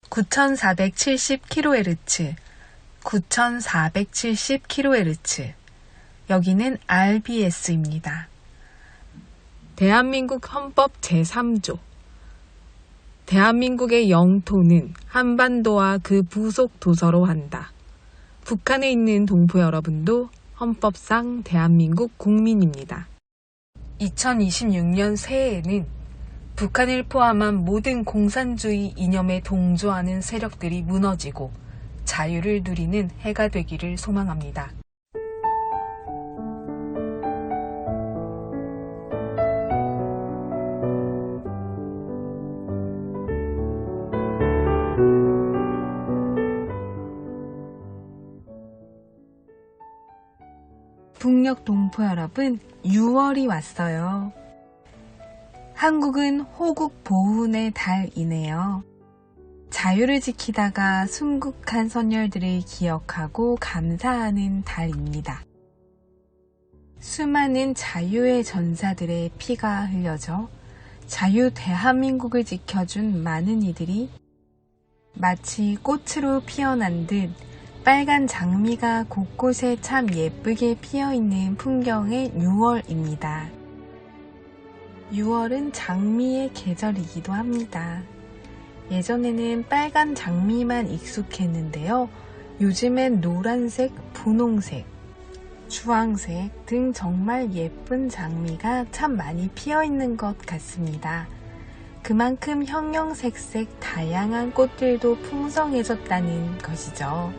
9470kHz, 9470kHz. 여기는 RBS입니다. 대한민국 헌법 제3조. 대한민국의 영토는 한반도와 그 부속 도서로 한다. 북한에 있는 동포 여러분도 헌법상 대한민국 국민입니다. 2026년 새해에는 북한을 포함한 모든 공산주의 이념에 동조하는 세력들이 무너지고 자유를 누리는 해가 되기를 소망합니다. 북녘 동포 여러분, 6월이 왔어요. 한국은 호국 보훈의 달이네요. 자유를 지키다가 순국한 선열들을 기억하고 감사하는 달입니다. 수많은 자유의 전사들의 피가 흘려져 자유 대한민국을 지켜준 많은 이들이 마치 꽃으로 피어난 듯 빨간 장미가 곳곳에 참 예쁘게 피어있는 풍경의 6월입니다. 6월은 장미의 계절이기도 합니다. 예전에는 빨간 장미만 익숙했는데요. 요즘엔 노란색, 분홍색, 주황색 등 정말 예쁜 장미가 참 많이 피어있는 것 같습니다. 그만큼 형형색색 다양한 꽃들도 풍성해졌다는 것이죠.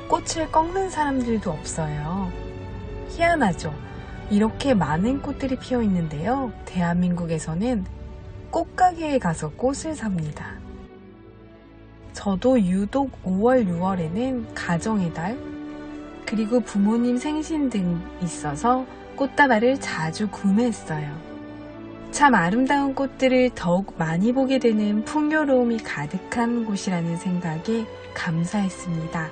꽃을 꺾는 사람들도 없어요. 희한하죠? 이렇게 많은 꽃들이 피어 있는데요. 대한민국에서는 꽃가게에 가서 꽃을 삽니다. 저도 유독 5월, 6월에는 가정의 달, 그리고 부모님 생신 등 있어서 꽃다발을 자주 구매했어요. 참 아름다운 꽃들을 더욱 많이 보게 되는 풍요로움이 가득한 곳이라는 생각에 감사했습니다.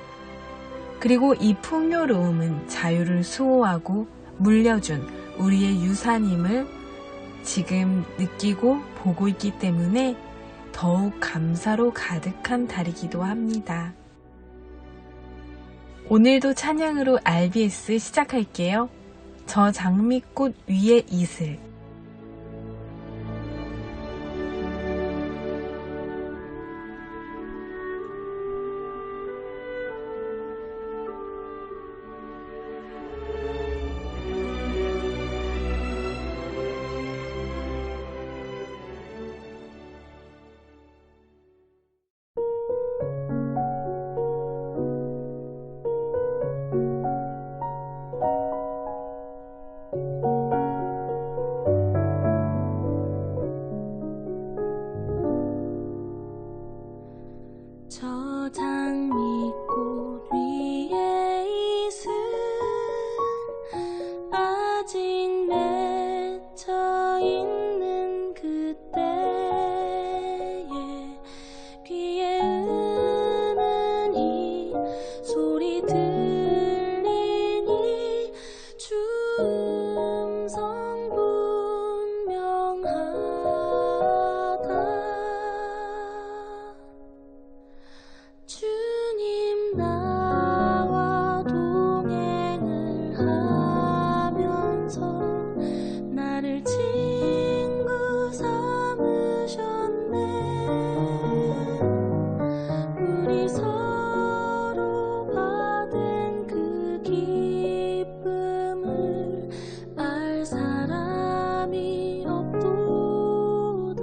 그리고 이 풍요로움은 자유를 수호하고 물려준 우리의 유산임을 지금 느끼고 보고 있기 때문에 더욱 감사로 가득한 달이기도 합니다. 오늘도 찬양으로 RBS 시작할게요. 저 장미꽃 위에 이슬. 저 장미꽃 위에 이슬 아직 맺혀 있는 그때에 귀에 은은 이 소리 들리니 주 음성 분명하다. 주님 나와 동행을 하면서 나를 친구 삼으셨네. 우리 서로 받은 그 기쁨을 알 사람이 없도다.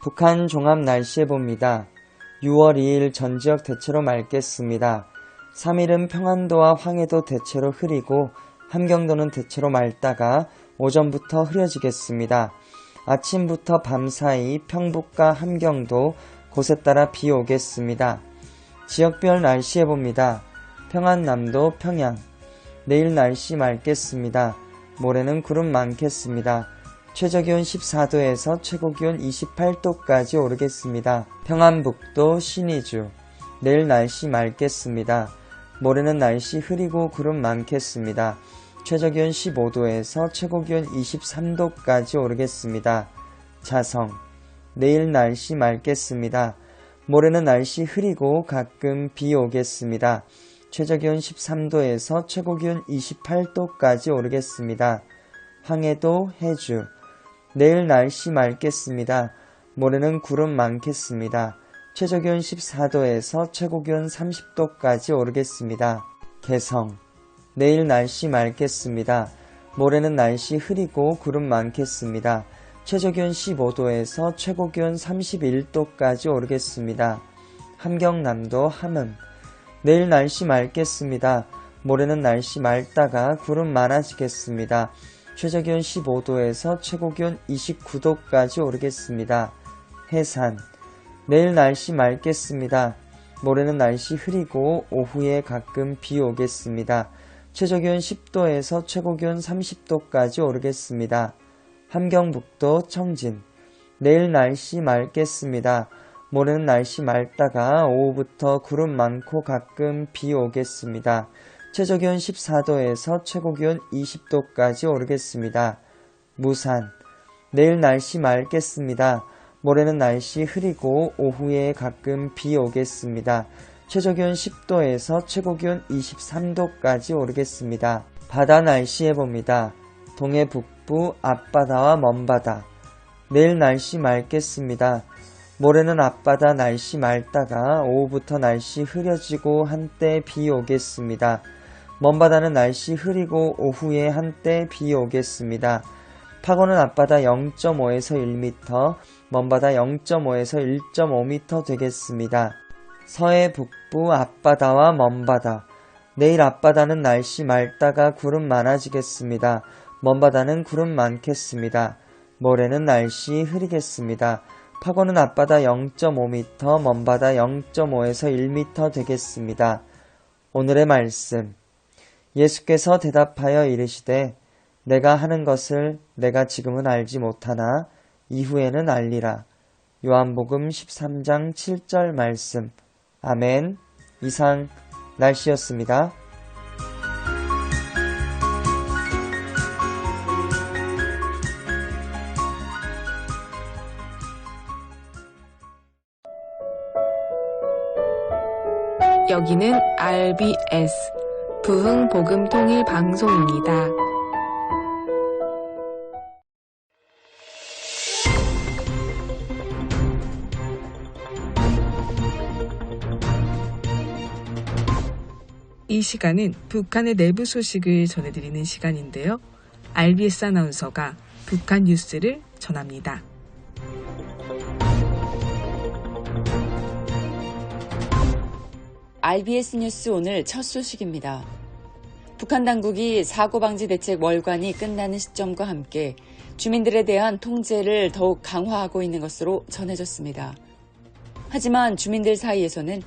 북한 종합 날씨예보입니다. 6월 2일 전 지역 대체로 맑겠습니다. 3일은 평안도와 황해도 대체로 흐리고 함경도는 대체로 맑다가 오전부터 흐려지겠습니다. 아침부터 밤 사이 평북과 함경도 곳에 따라 비 오겠습니다. 지역별 날씨예보입니다. 평안남도 평양 내일 날씨 맑겠습니다. 모레는 구름 많겠습니다. 최저기온 14도에서 최고기온 28도까지 오르겠습니다. 평안북도 신의주 내일 날씨 맑겠습니다. 모레는 날씨 흐리고 구름 많겠습니다. 최저기온 15도에서 최고기온 23도까지 오르겠습니다. 자성 내일 날씨 맑겠습니다. 모레는 날씨 흐리고 가끔 비 오겠습니다. 최저기온 13도에서 최고기온 28도까지 오르겠습니다. 황해도 해주 내일 날씨 맑겠습니다. 모레는 구름 많겠습니다. 최저기온 14도에서 최고기온 30도까지 오르겠습니다. 개성 내일 날씨 맑겠습니다. 모레는 날씨 흐리고 구름 많겠습니다. 최저기온 15도에서 최고기온 31도까지 오르겠습니다. 함경남도 함흥 내일 날씨 맑겠습니다. 모레는 날씨 맑다가 구름 많아지겠습니다. 최저기온 15도에서 최고기온 29도까지 오르겠습니다. 해산 내일 날씨 맑겠습니다. 모레는 날씨 흐리고 오후에 가끔 비 오겠습니다. 최저기온 10도에서 최고기온 30도까지 오르겠습니다. 함경북도 청진 내일 날씨 맑겠습니다. 모레는 날씨 맑다가 오후부터 구름 많고 가끔 비 오겠습니다. 최저기온 14도에서 최고기온 20도까지 오르겠습니다. 무산 내일 날씨 맑겠습니다. 모레는 날씨 흐리고 오후에 가끔 비 오겠습니다. 최저기온 10도에서 최고기온 23도까지 오르겠습니다. 바다 날씨 예보입니다. 동해 북부 앞바다와 먼바다 내일 날씨 맑겠습니다. 모레는 앞바다 날씨 맑다가 오후부터 날씨 흐려지고 한때 비 오겠습니다. 먼바다는 날씨 흐리고 오후에 한때 비 오겠습니다. 파고는 앞바다 0.5에서 1m, 먼바다 0.5에서 1.5m 되겠습니다. 서해 북부 앞바다와 먼바다 내일 앞바다는 날씨 맑다가 구름 많아지겠습니다. 먼바다는 구름 많겠습니다. 모레는 날씨 흐리겠습니다. 파고는 앞바다 0.5m, 먼바다 0.5에서 1m 되겠습니다. 오늘의 말씀 예수께서 대답하여 이르시되 내가 하는 것을 내가 지금은 알지 못하나 이후에는 알리라. 요한복음 13장 7절 말씀. 아멘. 이상 날씨였습니다. 여기는 RBS 부흥복음통일방송입니다. 이 시간은 북한의 내부 소식을 전해드리는 시간인데요. RBS 아나운서가 북한 뉴스를 전합니다. RBS 뉴스 오늘 첫 소식입니다. 북한 당국이 사고방지 대책 월간이 끝나는 시점과 함께 주민들에 대한 통제를 더욱 강화하고 있는 것으로 전해졌습니다. 하지만 주민들 사이에서는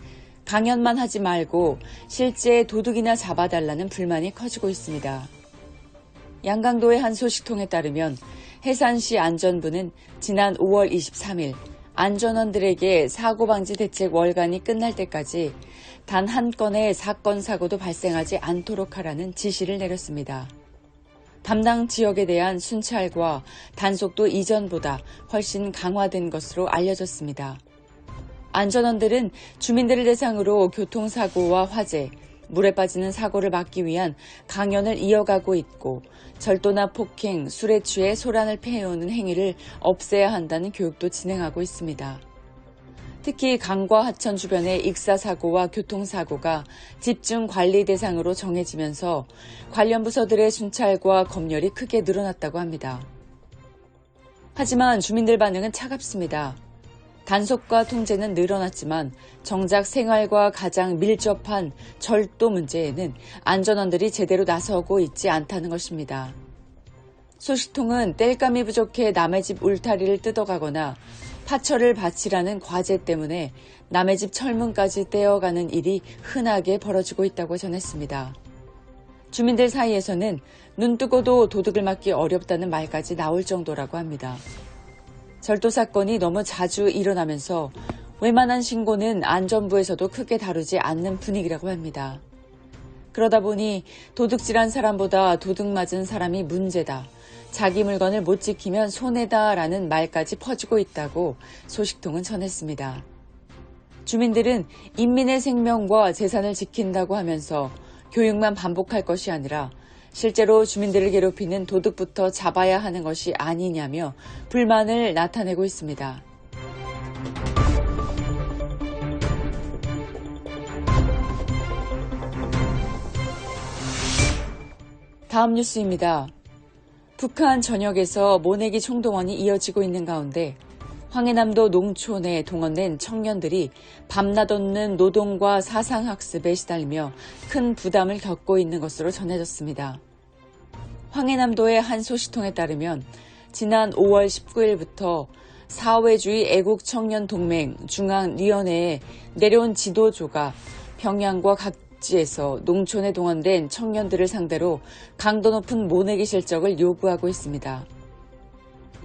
강연만 하지 말고 실제 도둑이나 잡아달라는 불만이 커지고 있습니다. 양강도의 한 소식통에 따르면 해산시 안전부는 지난 5월 23일 안전원들에게 사고방지 대책 월간이 끝날 때까지 단 한 건의 사건 사고도 발생하지 않도록 하라는 지시를 내렸습니다. 담당 지역에 대한 순찰과 단속도 이전보다 훨씬 강화된 것으로 알려졌습니다. 안전원들은 주민들을 대상으로 교통사고와 화재, 물에 빠지는 사고를 막기 위한 강연을 이어가고 있고 절도나 폭행, 술에 취해 소란을 피해오는 행위를 없애야 한다는 교육도 진행하고 있습니다. 특히 강과 하천 주변의 익사사고와 교통사고가 집중 관리 대상으로 정해지면서 관련 부서들의 순찰과 검열이 크게 늘어났다고 합니다. 하지만 주민들 반응은 차갑습니다. 단속과 통제는 늘어났지만 정작 생활과 가장 밀접한 절도 문제에는 안전원들이 제대로 나서고 있지 않다는 것입니다. 소식통은 땔감이 부족해 남의 집 울타리를 뜯어가거나 파철을 바치라는 과제 때문에 남의 집 철문까지 떼어가는 일이 흔하게 벌어지고 있다고 전했습니다. 주민들 사이에서는 눈 뜨고도 도둑을 맞기 어렵다는 말까지 나올 정도라고 합니다. 절도 사건이 너무 자주 일어나면서 웬만한 신고는 안전부에서도 크게 다루지 않는 분위기라고 합니다. 그러다 보니 도둑질한 사람보다 도둑 맞은 사람이 문제다. 자기 물건을 못 지키면 손해다라는 말까지 퍼지고 있다고 소식통은 전했습니다. 주민들은 인민의 생명과 재산을 지킨다고 하면서 교육만 반복할 것이 아니라 실제로 주민들을 괴롭히는 도둑부터 잡아야 하는 것이 아니냐며 불만을 나타내고 있습니다. 다음 뉴스입니다. 북한 전역에서 모내기 총동원이 이어지고 있는 가운데 황해남도 농촌에 동원된 청년들이 밤낮 없는 노동과 사상학습에 시달리며 큰 부담을 겪고 있는 것으로 전해졌습니다. 황해남도의 한 소식통에 따르면 지난 5월 19일부터 사회주의 애국청년동맹 중앙위원회에 내려온 지도조가 평양과 각지에서 농촌에 동원된 청년들을 상대로 강도 높은 모내기 실적을 요구하고 있습니다.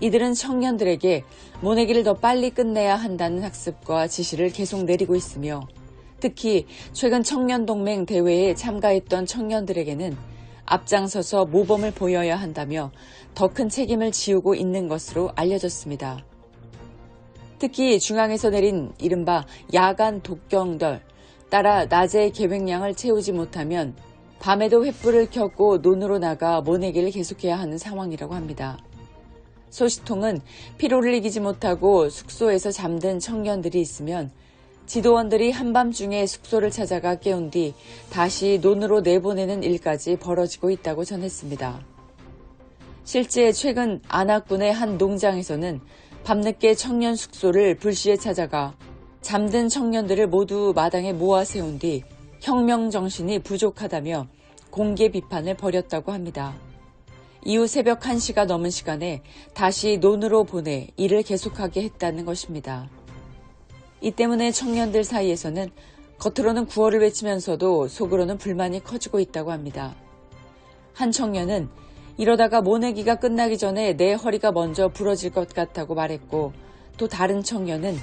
이들은 청년들에게 모내기를 더 빨리 끝내야 한다는 학습과 지시를 계속 내리고 있으며 특히 최근 청년동맹 대회에 참가했던 청년들에게는 앞장서서 모범을 보여야 한다며 더 큰 책임을 지우고 있는 것으로 알려졌습니다. 특히 중앙에서 내린 이른바 야간 독경덜, 따라 낮에 계획량을 채우지 못하면 밤에도 횃불을 켜고 논으로 나가 모내기를 계속해야 하는 상황이라고 합니다. 소식통은 피로를 이기지 못하고 숙소에서 잠든 청년들이 있으면 지도원들이 한밤중에 숙소를 찾아가 깨운 뒤 다시 논으로 내보내는 일까지 벌어지고 있다고 전했습니다. 실제 최근 안악군의 한 농장에서는 밤늦게 청년 숙소를 불시에 찾아가 잠든 청년들을 모두 마당에 모아 세운 뒤 혁명 정신이 부족하다며 공개 비판을 벌였다고 합니다. 이후 새벽 1시가 넘은 시간에 다시 논으로 보내 일을 계속하게 했다는 것입니다. 이 때문에 청년들 사이에서는 겉으로는 구호를 외치면서도 속으로는 불만이 커지고 있다고 합니다. 한 청년은 이러다가 모내기가 끝나기 전에 내 허리가 먼저 부러질 것 같다고 말했고 또 다른 청년은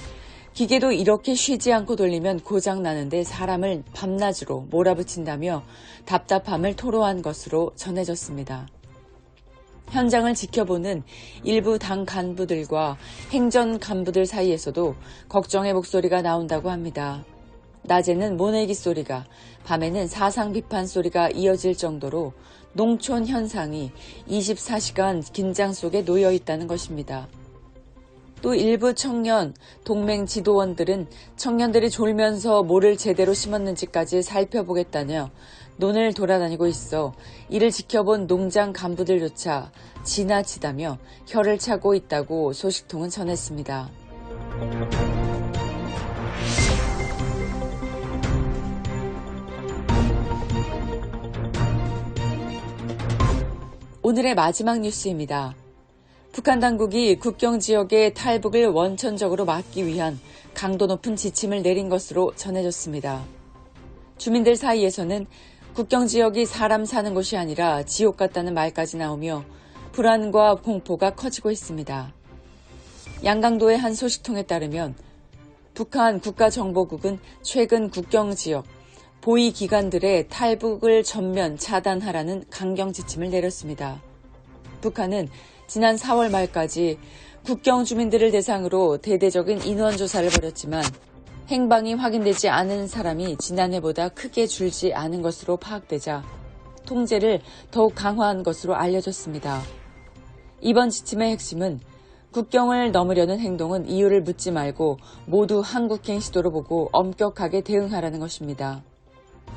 기계도 이렇게 쉬지 않고 돌리면 고장나는데 사람을 밤낮으로 몰아붙인다며 답답함을 토로한 것으로 전해졌습니다. 현장을 지켜보는 일부 당 간부들과 행전 간부들 사이에서도 걱정의 목소리가 나온다고 합니다. 낮에는 모내기 소리가, 밤에는 사상 비판 소리가 이어질 정도로 농촌 현상이 24시간 긴장 속에 놓여 있다는 것입니다. 또 일부 청년, 동맹 지도원들은 청년들이 졸면서 뭐를 제대로 심었는지까지 살펴보겠다며 논을 돌아다니고 있어 이를 지켜본 농장 간부들조차 지나치다며 혀를 차고 있다고 소식통은 전했습니다. 오늘의 마지막 뉴스입니다. 북한 당국이 국경 지역의 탈북을 원천적으로 막기 위한 강도 높은 지침을 내린 것으로 전해졌습니다. 주민들 사이에서는 국경 지역이 사람 사는 곳이 아니라 지옥 같다는 말까지 나오며 불안과 공포가 커지고 있습니다. 양강도의 한 소식통에 따르면 북한 국가정보국은 최근 국경 지역 보위 기관들의 탈북을 전면 차단하라는 강경 지침을 내렸습니다. 북한은 지난 4월 말까지 국경 주민들을 대상으로 대대적인 인원조사를 벌였지만 행방이 확인되지 않은 사람이 지난해보다 크게 줄지 않은 것으로 파악되자 통제를 더욱 강화한 것으로 알려졌습니다. 이번 지침의 핵심은 국경을 넘으려는 행동은 이유를 묻지 말고 모두 한국행 시도로 보고 엄격하게 대응하라는 것입니다.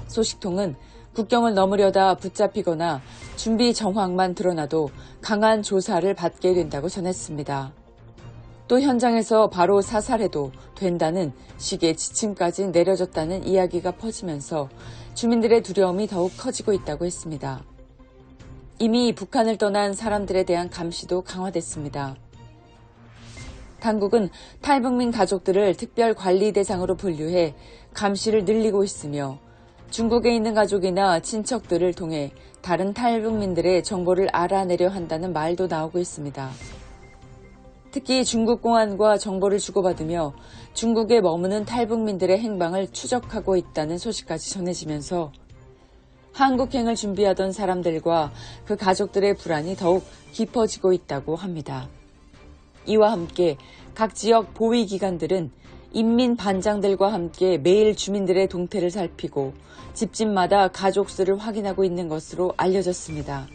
소식통은 국경을 넘으려다 붙잡히거나 준비 정황만 드러나도 강한 조사를 받게 된다고 전했습니다. 또 현장에서 바로 사살해도 된다는 식의 지침까지 내려졌다는 이야기가 퍼지면서 주민들의 두려움이 더욱 커지고 있다고 했습니다. 이미 북한을 떠난 사람들에 대한 감시도 강화됐습니다. 당국은 탈북민 가족들을 특별 관리 대상으로 분류해 감시를 늘리고 있으며 중국에 있는 가족이나 친척들을 통해 다른 탈북민들의 정보를 알아내려 한다는 말도 나오고 있습니다. 특히 중국 공안과 정보를 주고받으며 중국에 머무는 탈북민들의 행방을 추적하고 있다는 소식까지 전해지면서 한국행을 준비하던 사람들과 그 가족들의 불안이 더욱 깊어지고 있다고 합니다. 이와 함께 각 지역 보위기관들은 인민반장들과 함께 매일 주민들의 동태를 살피고 집집마다 가족 수를 확인하고 있는 것으로 알려졌습니다.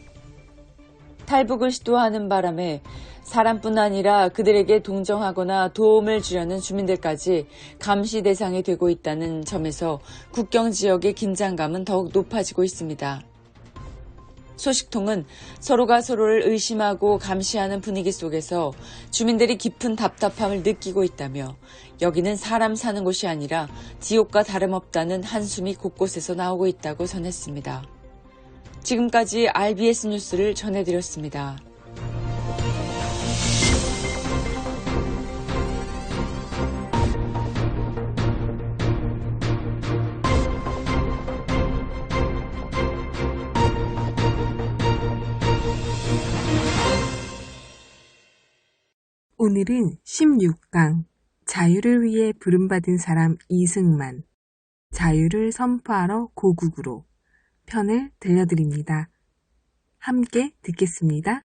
탈북을 시도하는 바람에 사람뿐 아니라 그들에게 동정하거나 도움을 주려는 주민들까지 감시 대상이 되고 있다는 점에서 국경 지역의 긴장감은 더욱 높아지고 있습니다. 소식통은 서로가 서로를 의심하고 감시하는 분위기 속에서 주민들이 깊은 답답함을 느끼고 있다며 여기는 사람 사는 곳이 아니라 지옥과 다름없다는 한숨이 곳곳에서 나오고 있다고 전했습니다. 지금까지 RBS 뉴스를 전해드렸습니다. 오늘은 16강 자유를 위해 부름받은 사람 이승만, 자유를 선포하러 고국으로 편을 들려드립니다. 함께 듣겠습니다.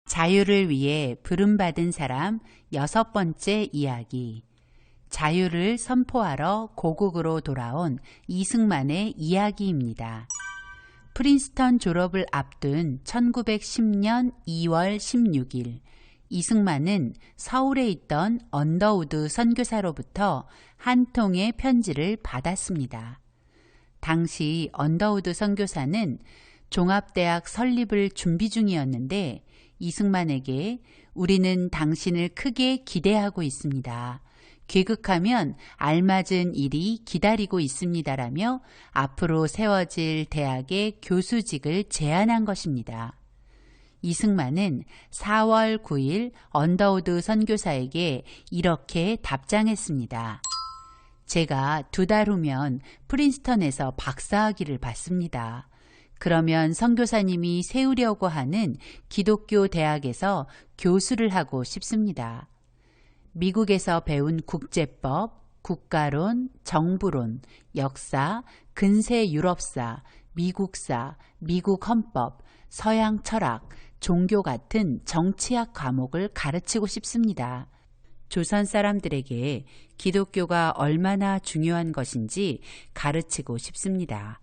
자유를 위해 부름받은 사람 6번째 이야기. 자유를 선포하러 고국으로 돌아온 이승만의 이야기입니다. 프린스턴 졸업을 앞둔 1910년 2월 16일, 이승만은 서울에 있던 언더우드 선교사로부터 한 통의 편지를 받았습니다. 당시 언더우드 선교사는 종합대학 설립을 준비 중이었는데 이승만에게 우리는 당신을 크게 기대하고 있습니다. 귀국하면 알맞은 일이 기다리고 있습니다라며 앞으로 세워질 대학의 교수직을 제안한 것입니다. 이승만은 4월 9일 언더우드 선교사에게 이렇게 답장했습니다. 제가 2달 후면 프린스턴에서 박사학위를 받습니다. 그러면 선교사님이 세우려고 하는 기독교 대학에서 교수를 하고 싶습니다. 미국에서 배운 국제법, 국가론, 정부론, 역사, 근세 유럽사, 미국사, 미국 헌법, 서양 철학, 종교 같은 정치학 과목을 가르치고 싶습니다. 조선 사람들에게 기독교가 얼마나 중요한 것인지 가르치고 싶습니다.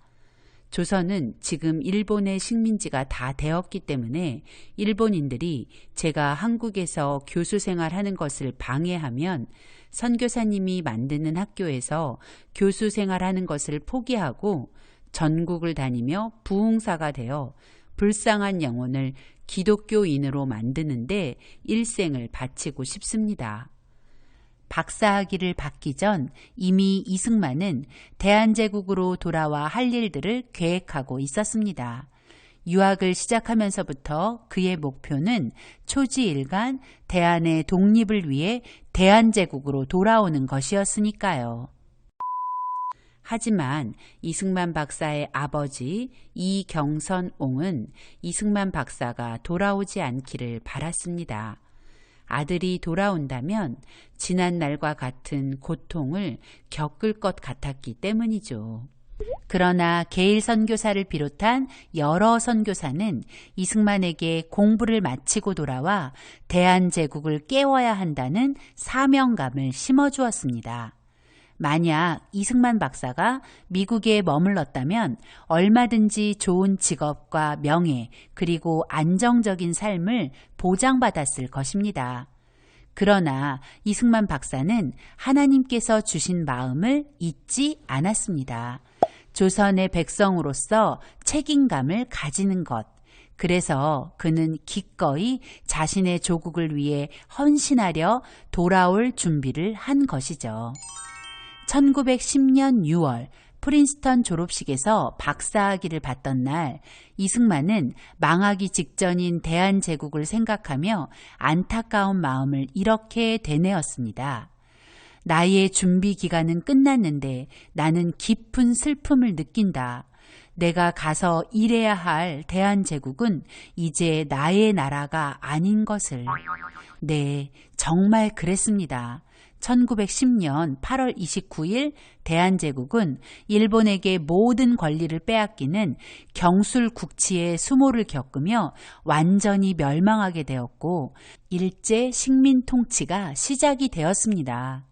조선은 지금 일본의 식민지가 다 되었기 때문에 일본인들이 제가 한국에서 교수 생활하는 것을 방해하면 선교사님이 만드는 학교에서 교수 생활하는 것을 포기하고 전국을 다니며 부흥사가 되어 불쌍한 영혼을 기독교인으로 만드는데 일생을 바치고 싶습니다. 박사학위를 받기 전 이미 이승만은 대한제국으로 돌아와 할 일들을 계획하고 있었습니다. 유학을 시작하면서부터 그의 목표는 초지일간 대한의 독립을 위해 대한제국으로 돌아오는 것이었으니까요. 하지만 이승만 박사의 아버지 이경선옹은 이승만 박사가 돌아오지 않기를 바랐습니다. 아들이 돌아온다면 지난 날과 같은 고통을 겪을 것 같았기 때문이죠. 그러나 게일 선교사를 비롯한 여러 선교사는 이승만에게 공부를 마치고 돌아와 대한제국을 깨워야 한다는 사명감을 심어주었습니다. 만약 이승만 박사가 미국에 머물렀다면 얼마든지 좋은 직업과 명예 그리고 안정적인 삶을 보장받았을 것입니다. 그러나 이승만 박사는 하나님께서 주신 마음을 잊지 않았습니다. 조선의 백성으로서 책임감을 가지는 것, 그래서 그는 기꺼이 자신의 조국을 위해 헌신하려 돌아올 준비를 한 것이죠. 1910년 6월 프린스턴 졸업식에서 박사학위를 받던 날 이승만은 망하기 직전인 대한제국을 생각하며 안타까운 마음을 이렇게 되뇌었습니다. 나의 준비 기간은 끝났는데 나는 깊은 슬픔을 느낀다. 내가 가서 일해야 할 대한제국은 이제 나의 나라가 아닌 것을. 네, 정말 그랬습니다. 1910년 8월 29일 대한제국은 일본에게 모든 권리를 빼앗기는 경술국치의 수모를 겪으며 완전히 멸망하게 되었고 일제 식민 통치가 시작이 되었습니다.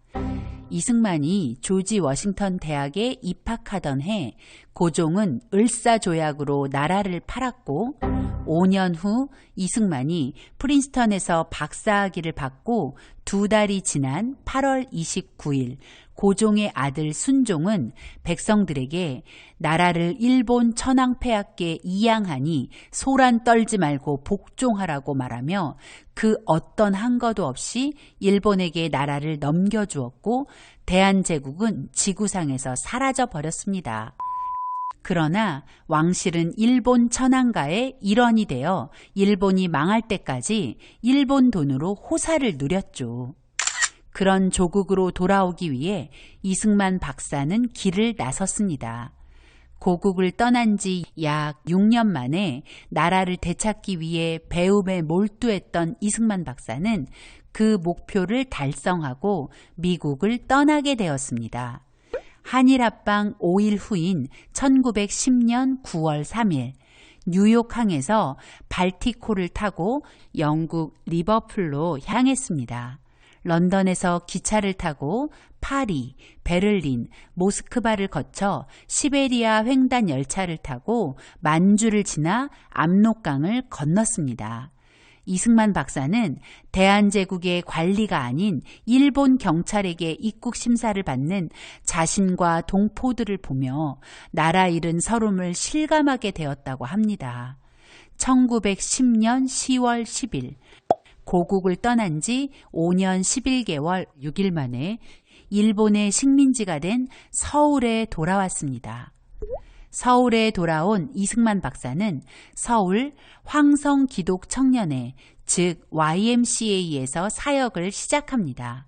이승만이 조지 워싱턴 대학에 입학하던 해 고종은 을사조약으로 나라를 팔았고 5년 후 이승만이 프린스턴에서 박사학위를 받고 2달이 지난 8월 29일 고종의 아들 순종은 백성들에게 나라를 일본 천황폐하께 이양하니 소란 떨지 말고 복종하라고 말하며 그 어떤 한거도 없이 일본에게 나라를 넘겨주었고 대한제국은 지구상에서 사라져 버렸습니다. 그러나 왕실은 일본 천황가의 일원이 되어 일본이 망할 때까지 일본 돈으로 호사를 누렸죠. 그런 조국으로 돌아오기 위해 이승만 박사는 길을 나섰습니다. 고국을 떠난 지 약 6년 만에 나라를 되찾기 위해 배움에 몰두했던 이승만 박사는 그 목표를 달성하고 미국을 떠나게 되었습니다. 한일합방 5일 후인 1910년 9월 3일 뉴욕항에서 발티코를 타고 영국 리버풀로 향했습니다. 런던에서 기차를 타고 파리, 베를린, 모스크바를 거쳐 시베리아 횡단 열차를 타고 만주를 지나 압록강을 건넜습니다. 이승만 박사는 대한제국의 관리가 아닌 일본 경찰에게 입국 심사를 받는 자신과 동포들을 보며 나라 잃은 서름을 실감하게 되었다고 합니다. 1910년 10월 10일 고국을 떠난 지 5년 11개월 6일 만에 일본의 식민지가 된 서울에 돌아왔습니다. 서울에 돌아온 이승만 박사는 서울 황성기독청년회, 즉 YMCA에서 사역을 시작합니다.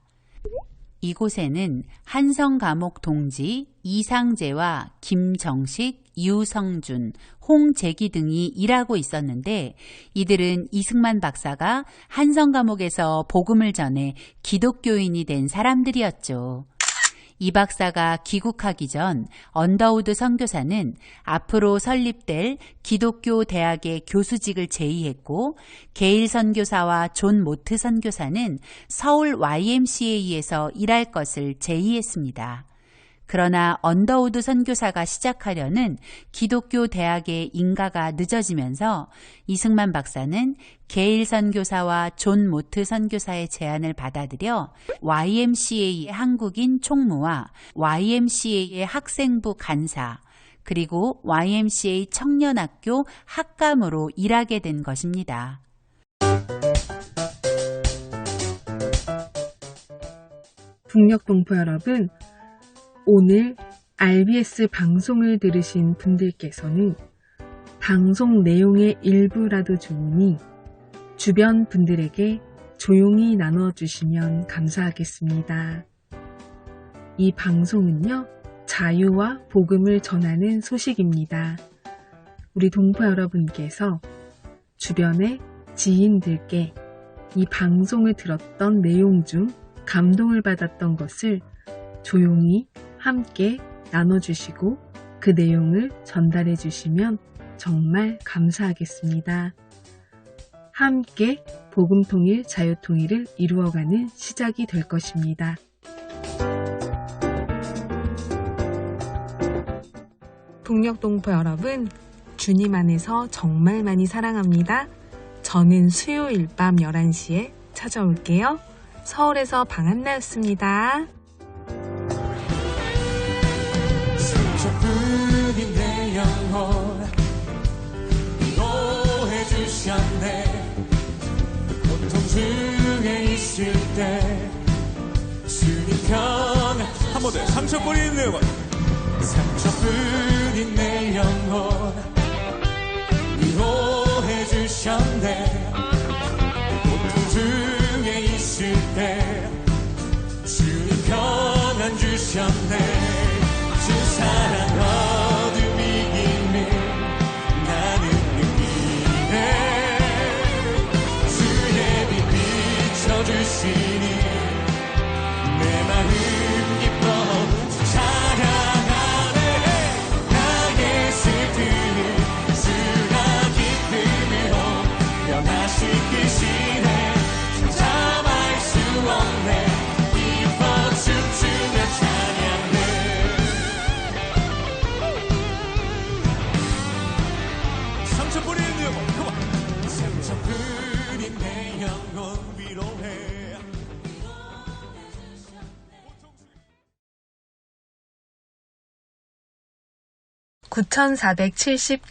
이곳에는 한성감옥 동지 이상재와 김정식, 유성준, 홍재기 등이 일하고 있었는데 이들은 이승만 박사가 한성감옥에서 복음을 전해 기독교인이 된 사람들이었죠. 이 박사가 귀국하기 전 언더우드 선교사는 앞으로 설립될 기독교 대학의 교수직을 제의했고 게일 선교사와 존 모트 선교사는 서울 YMCA에서 일할 것을 제의했습니다. 그러나 언더우드 선교사가 시작하려는 기독교 대학의 인가가 늦어지면서 이승만 박사는 게일 선교사와 존 모트 선교사의 제안을 받아들여 YMCA의 한국인 총무와 YMCA의 학생부 간사 그리고 YMCA 청년학교 학감으로 일하게 된 것입니다. 북녘동포 여러분, 오늘 RBS 방송을 들으신 분들께서는 방송 내용의 일부라도 좋으니 주변 분들에게 조용히 나눠주시면 감사하겠습니다. 이 방송은요, 자유와 복음을 전하는 소식입니다. 우리 동포 여러분께서 주변의 지인들께 이 방송을 들었던 내용 중 감동을 받았던 것을 조용히 함께 나눠주시고 그 내용을 전달해 주시면 정말 감사하겠습니다. 함께 복음통일, 자유통일을 이루어가는 시작이 될 것입니다. 북녘동포 여러분, 주님 안에서 정말 많이 사랑합니다. 저는 수요일 밤 11시에 찾아올게요. 서울에서 방한나였습니다. 스쳐뿐인 내 영혼 노해져 주셨네. 고통 중에 있을 때 주님 평안. 한 번 더 상처뿐인 내 영혼. 상처뿐인 내 영혼 위로해 주셨네. 고통 중에 있을 때 주님 평안 주셨네. 주 사랑 어둠 이김을 나는 느끼네. 주의 빛 비춰주시니 내 마음 기뻐 주 찬양하네. 나의 슬픔을 주가 기쁨으로 변화시키시네. 참아할 수 없네. 기뻐 춤추며 찬양해. 상처뿐인 내 영혼. 그만. 상처뿐인 내 영혼 위로해. 9470